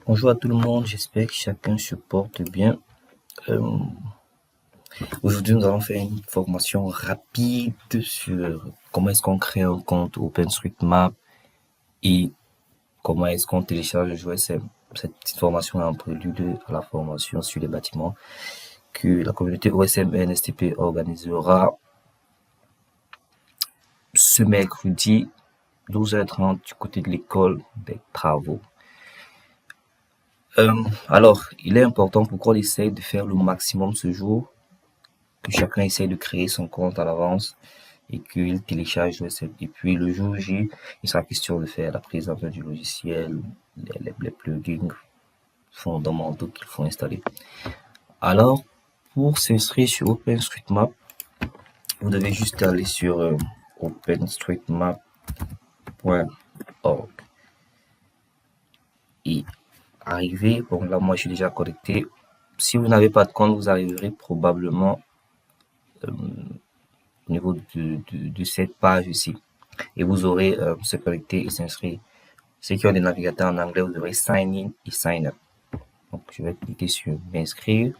Bonjour à tout le monde, j'espère que chacun se porte bien. Euh, Aujourd'hui, nous allons faire une formation rapide sur comment est-ce qu'on crée un compte OpenStreetMap et comment est-ce qu'on télécharge le GeoSM. Cette petite formation est un prélude à la formation sur les bâtiments que la communauté OSM et NSTP organisera ce mercredi 12h30 du côté de l'école des travaux. Alors, il est important pour qu'on essaye de faire le maximum ce jour, que chacun essaye de créer son compte à l'avance et qu'il télécharge le site. Et puis le jour J, il sera question de faire la prise en main du logiciel, les plugins fondamentaux qu'il faut installer. Alors, pour s'inscrire sur OpenStreetMap, vous devez juste aller sur openstreetmap.org et arriver. Bon, là, moi, je suis déjà connecté. Si vous n'avez pas de compte, vous arriverez probablement au niveau de cette page ici. Et vous aurez se connecter et s'inscrire. Ceux qui ont des navigateurs en anglais, vous aurez sign in et sign up. Donc, je vais cliquer sur m'inscrire.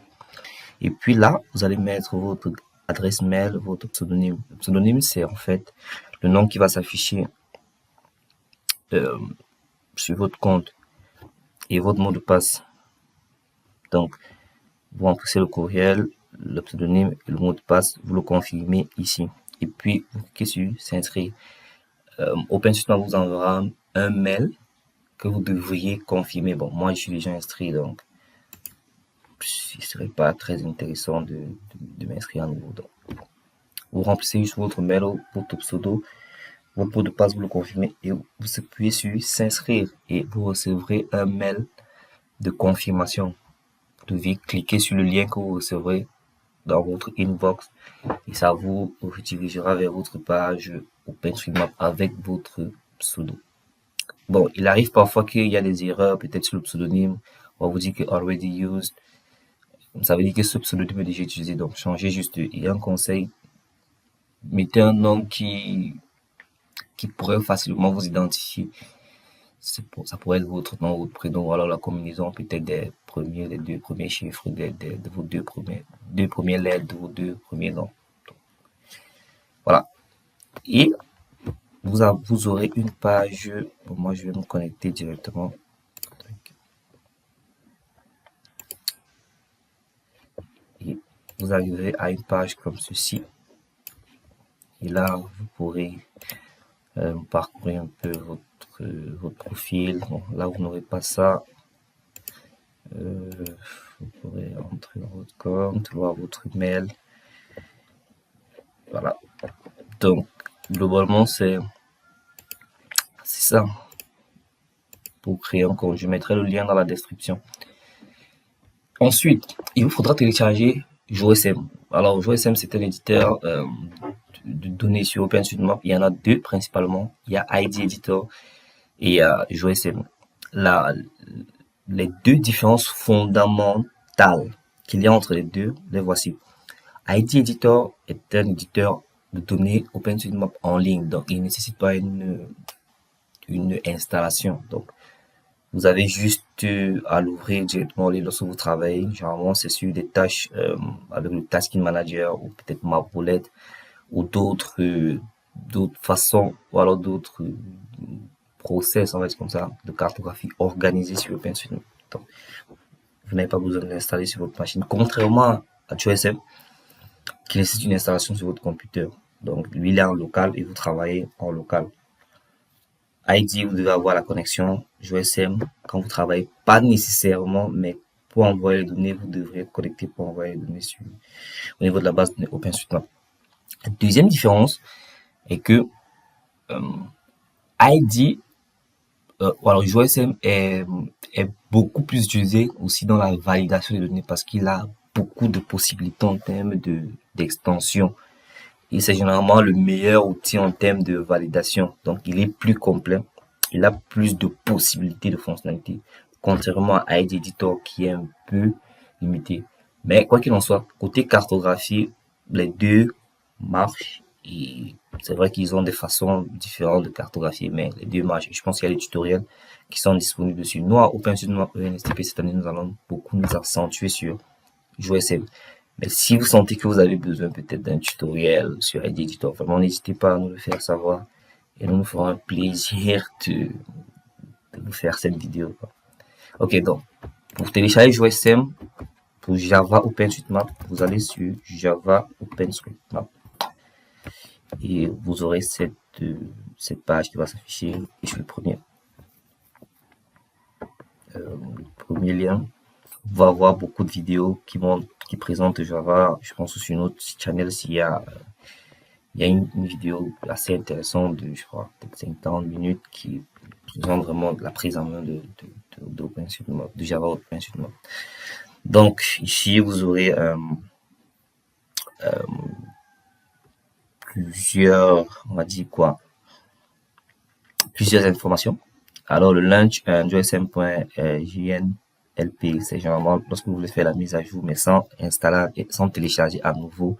Et puis là, vous allez mettre votre adresse mail, votre pseudonyme. Le pseudonyme, c'est en fait le nom qui va s'afficher sur votre compte et votre mot de passe. Donc, vous remplissez le courriel, le pseudonyme et le mot de passe, vous le confirmez ici. Et puis, vous cliquez sur s'inscrire. OpenStreetMap vous enverra un mail que vous devriez confirmer. Bon, moi, je suis déjà inscrit, donc ce serait pas très intéressant de m'inscrire à nouveau. Donc, vous remplissez juste votre mail, votre pseudo, votre mot de passe, vous le confirmez et vous appuyez sur s'inscrire et vous recevrez un mail de confirmation. Vous devez cliquer sur le lien que vous recevrez dans votre inbox et ça vous redirigera vers votre page OpenStreetMap avec votre pseudo. Bon, il arrive parfois qu'il y a des erreurs, peut-être sur le pseudonyme. On va vous dire que already used. Ça veut dire que ce pseudonyme est déjà utilisé. Donc, changez juste. Il y a un conseil. Mettez un nom qui pourrait facilement vous identifier. Ça pourrait être votre nom, votre prénom, ou alors la combinaison peut-être des deux premiers chiffres de vos deux premières lettres de vos deux premiers noms. Donc, voilà. Et vous aurez une page. Bon, moi, je vais me connecter directement. Et vous arriverez à une page comme ceci. Et là, vous pourrez parcourir un peu votre profil. Bon, là, vous n'aurez pas ça. Vous pourrez entrer dans votre compte, voir votre email. Voilà. Donc, globalement, c'est ça. Pour créer un compte, je mettrai le lien dans la description. Ensuite, il vous faudra télécharger GeoSM. Alors, GeoSM, c'est un éditeur de données sur OpenStreetMap. Il y en a deux principalement. Il y a ID Editor et GeoSM. Les deux différences fondamentales qu'il y a entre les deux, les voici. ID Editor est un éditeur de données OpenStreetMap en ligne, donc il ne nécessite pas une installation. Donc, vous avez juste à l'ouvrir directement lorsque vous travaillez. Généralement, c'est sur des tâches avec le Tasking Manager ou peut-être Mapbolet ou d'autres façons ou alors d'autres process, on va dire comme ça, de cartographie organisée sur OpenStreetMap. Donc, vous n'avez pas besoin de l'installer sur votre machine, contrairement à GeoSM qui nécessite une installation sur votre computer. Donc, lui, il est en local et vous travaillez en local. ID, vous devez avoir la connexion GeoSM quand vous travaillez, pas nécessairement, mais pour envoyer les données, vous devrez être connecté pour envoyer les données au niveau de la base de données OpenStreetMap. La deuxième différence est que ID, alors GeoSM est beaucoup plus utilisé aussi dans la validation des données parce qu'il a beaucoup de possibilités en termes d'extension. Et c'est généralement le meilleur outil en termes de validation. Donc, il est plus complet. Il a plus de possibilités de fonctionnalités. Contrairement à ID Editor qui est un peu limité. Mais quoi qu'il en soit, côté cartographie, les deux marchent Et c'est vrai qu'ils ont des façons différentes de cartographier, mais les deux marchent. Je pense qu'il y a des tutoriels qui sont disponibles dessus. Nous, à OpenStreetMap ENSTP, cette année, nous allons beaucoup nous accentuer sur JOSM. Mais si vous sentez que vous avez besoin peut-être d'un tutoriel sur Editor, vraiment, n'hésitez pas à nous le faire savoir. Et nous nous ferons un plaisir de vous faire cette vidéo. Ok, donc, pour télécharger JOSM, pour Java OpenStreetMap, vous allez sur Java OpenStreetMap. Et vous aurez cette page qui va s'afficher. Et je suis le premier. Le premier lien. On va avoir beaucoup de vidéos qui présentent Java. Je pense aussi sur notre channel s'il y a une vidéo assez intéressante de, je crois, peut-être 50 minutes qui présente vraiment la prise en main de Java OpenStreetMap. Donc, ici, vous aurez plusieurs informations. Alors, le launch JSM.jnlp, c'est généralement lorsque vous voulez faire la mise à jour, mais sans télécharger à nouveau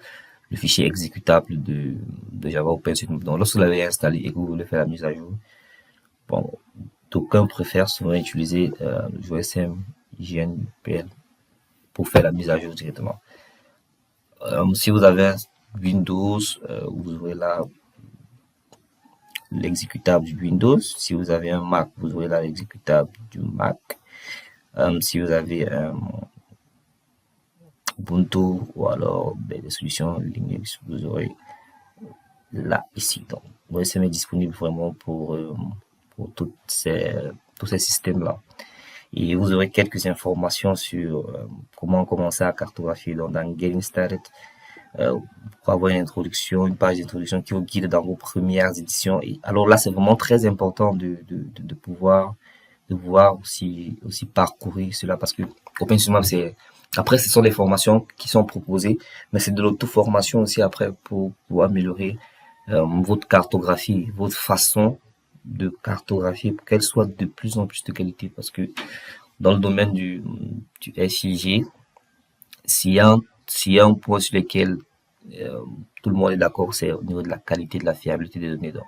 le fichier exécutable de Java OpenStreetMap. Donc, lorsque vous l'avez installé et que vous voulez faire la mise à jour, bon, d'aucuns préfèrent souvent utiliser JSM JNPL pour faire la mise à jour directement. Si vous avez Windows, vous aurez là l'exécutable du Windows. Si vous avez un Mac, vous aurez là l'exécutable du Mac. Si vous avez Ubuntu ou alors des solutions Linux, vous aurez là ici. Donc, OSM est disponible vraiment pour tous ces systèmes-là. Et vous aurez quelques informations sur comment commencer à cartographier. Donc, dans Getting Started, pour avoir une introduction, une page d'introduction qui vous guide dans vos premières éditions. Et alors là, c'est vraiment très important de pouvoir aussi parcourir cela parce que OpenStreetMap, après, ce sont des formations qui sont proposées, mais c'est de l'auto-formation aussi après pour améliorer votre cartographie, votre façon de cartographier pour qu'elle soit de plus en plus de qualité parce que dans le domaine du SIG, s'il y a un point sur lequel tout le monde est d'accord, c'est au niveau de la qualité, de la fiabilité des données. Donc,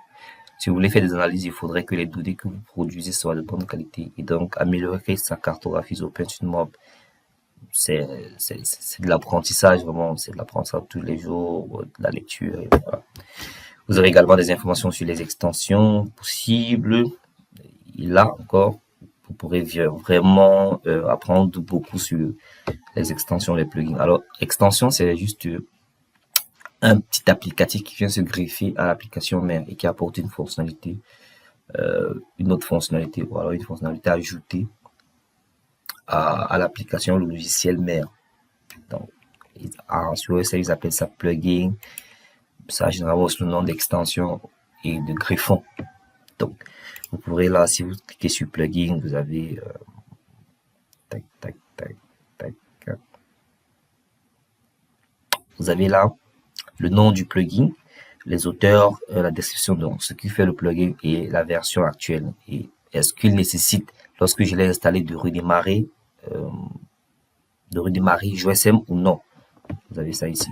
si vous voulez faire des analyses, il faudrait que les données que vous produisez soient de bonne qualité. Et donc, améliorer sa cartographie sur OpenStreetMap, c'est de l'apprentissage, vraiment. C'est de l'apprentissage tous les jours, de la lecture. Et voilà. Vous aurez également des informations sur les extensions possibles. Et là encore, vous pourrez vraiment apprendre beaucoup sur les extensions, les plugins. Alors, extension, c'est juste un petit applicatif qui vient se greffer à l'application mère et qui apporte une fonctionnalité, une autre fonctionnalité, ou alors une fonctionnalité ajoutée à l'application, le logiciel mère. Donc, sur OS, ils appellent ça plugin. Ça, généralement, aussi le nom d'extension et de greffon. Donc, vous pourrez là, si vous cliquez sur plugin, vous avez tac, tac, tac, tac. Vous avez là le nom du plugin, les auteurs, la description, donc ce qui fait le plugin et la version actuelle. Et est-ce qu'il nécessite, lorsque je l'ai installé, de redémarrer JOSM ou non. Vous avez ça ici.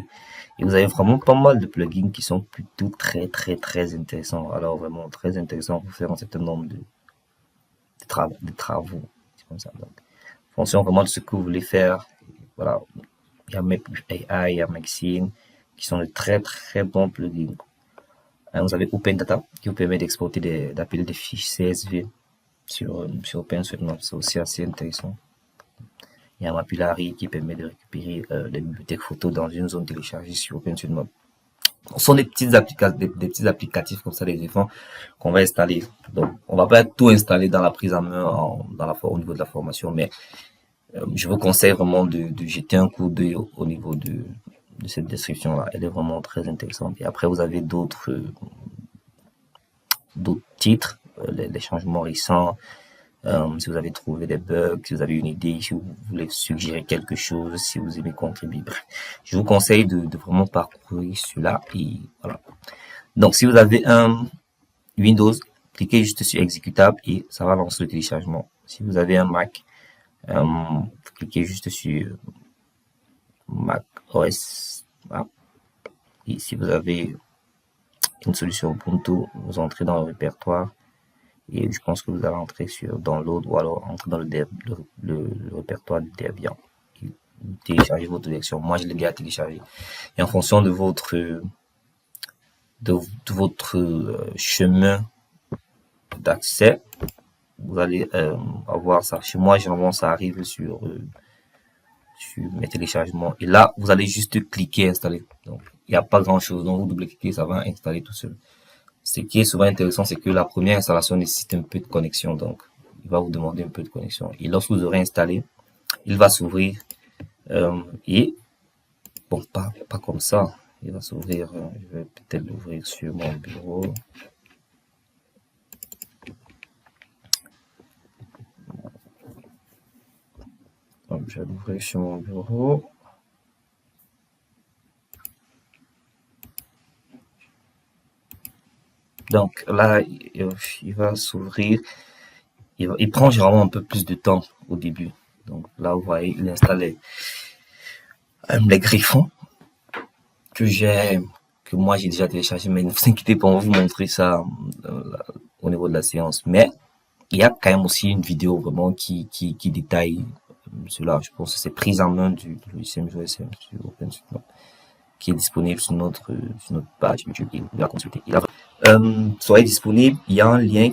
Et vous avez vraiment pas mal de plugins qui sont plutôt très intéressants. Alors vraiment très intéressants pour faire un certain nombre de travaux. Comme ça. Donc, en fonction vraiment de ce que vous voulez faire. Voilà. Il y a MapAI, il y a Maxine, qui sont de très bons plugins. Vous avez OpenData, qui vous permet d'exporter d'appeler des fichiers CSV sur OpenStreetMap. C'est aussi assez intéressant. Il y a Mapillary qui permet de récupérer les bibliothèques photos dans une zone téléchargée sur OpenStreetMap. Ce sont des petits applicatifs comme ça, des éléments qu'on va installer. Donc, on va pas tout installer dans la prise en main au niveau de la formation, mais je vous conseille vraiment de jeter un coup d'œil au niveau de cette description-là. Elle est vraiment très intéressante. Et après, vous avez d'autres titres, les changements récents. Si vous avez trouvé des bugs, si vous avez une idée, si vous voulez suggérer quelque chose, si vous aimez contribuer. Je vous conseille de vraiment parcourir cela et voilà. Donc, si vous avez un Windows, cliquez juste sur exécutable et ça va lancer le téléchargement. Si vous avez un Mac, cliquez juste sur Mac OS. Voilà. Et si vous avez une solution Ubuntu, vous entrez dans le répertoire et je pense que vous allez entrer sur Download ou alors entrer dans le répertoire de Debian. Téléchargez votre version. Moi, je l'ai déjà téléchargé. Et en fonction de votre chemin d'accès, vous allez avoir ça. Chez moi, généralement, ça arrive sur mes téléchargements. Et là, vous allez juste cliquer installer. Donc, il n'y a pas grand chose. Donc, vous double-cliquez, ça va installer tout seul. Ce qui est souvent intéressant, c'est que la première installation nécessite un peu de connexion. Donc, il va vous demander un peu de connexion. Et lorsque vous aurez installé, il va s'ouvrir. Et, bon, pas comme ça. Il va s'ouvrir. Je vais peut-être l'ouvrir sur mon bureau. Donc, je vais l'ouvrir sur mon bureau. Donc là, il va s'ouvrir. Il prend généralement un peu plus de temps au début. Donc là, vous voyez, il installe les griffons que moi j'ai déjà téléchargé. Mais ne vous inquiétez pas, on va vous montrer ça au niveau de la séance. Mais il y a quand même aussi une vidéo vraiment qui détaille cela. Je pense que c'est prise en main du logiciel MJSM sur OpenStreetMap, qui est disponible sur notre page YouTube. Il va consulter. Soyez disponible. Il y a un lien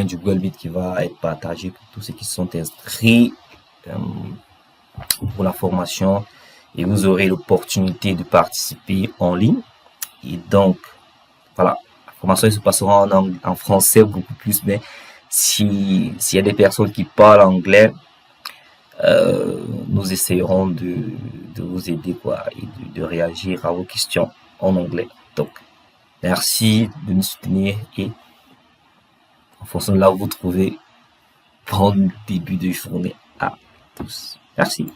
du Google Meet qui va être partagé pour tous ceux qui sont inscrits pour la formation, et vous aurez l'opportunité de participer en ligne. Et donc, voilà, la formation se passera en français beaucoup plus, mais s'il y a des personnes qui parlent anglais, nous essayerons de vous aider et de réagir à vos questions en anglais. Donc, merci de nous soutenir et en fonction de là où vous trouvez, bon début de journée à tous. Merci.